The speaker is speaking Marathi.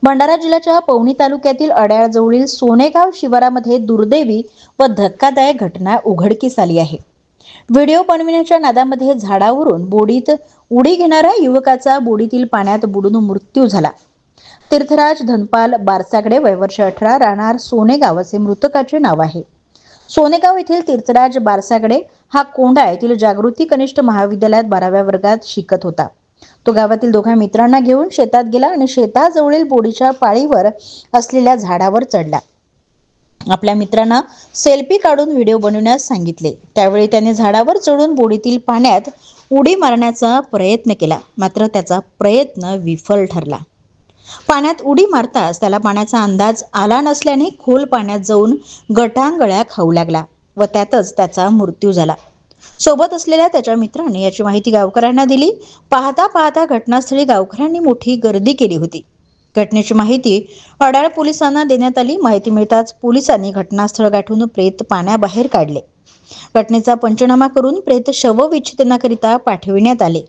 भंडारा जिल्ह्याच्या पवनी तालुक्यातील अड्याळजवळील सोनेगाव शिवारामध्ये दुर्दैवी व धक्कादायक घटना उघडकीस आली आहे। व्हिडिओ बनविण्याच्या नादामध्ये झाडावरून बोडीत उडी घेणाऱ्या युवकाचा बोडीतील पाण्यात बुडून मृत्यू झाला। तीर्थराज धनपाल बारसागडे वय वर्ष 18 राहणार सोनेगाव असे मृतकाचे नाव आहे। सोनेगाव येथील तीर्थराज बारसागडे हा कोंढा येथील जागृती कनिष्ठ महाविद्यालयात 12व्या वर्गात शिकत होता। तो गावातील दोघा मित्रांना घेऊन शेतात गेला आणि शेताजवळील बोडीच्या पाळीवर असलेल्या झाडावर चढला। आपल्या मित्रांना सेल्फी काढून व्हिडिओ बनवण्यास सांगितले। त्यावेळी त्याने झाडावर चढून बोडीतील पाण्यात उडी मारण्याचा प्रयत्न केला, मात्र त्याचा प्रयत्न विफल ठरला। पाण्यात उडी मारताच त्याला पाण्याचा अंदाज आला नसल्याने खोल पाण्यात जाऊन गटांगळ्या खाऊ लागला व त्यातच त्याचा मृत्यू झाला। सोबत असलेल्या त्याच्या मित्रांनी याची माहिती गावकऱ्यांना दिली। पाहता पाहता घटनास्थळी गावकऱ्यांनी मोठी गर्दी केली होती। घटनेची माहिती अडाळ पोलिसांना देण्यात आली। माहिती मिळताच पोलिसांनी घटनास्थळ गाठून प्रेत पाण्याबाहेर काढले। घटनेचा पंचनामा करून प्रेत शवविच्छेदनाकरिता पाठविण्यात आले।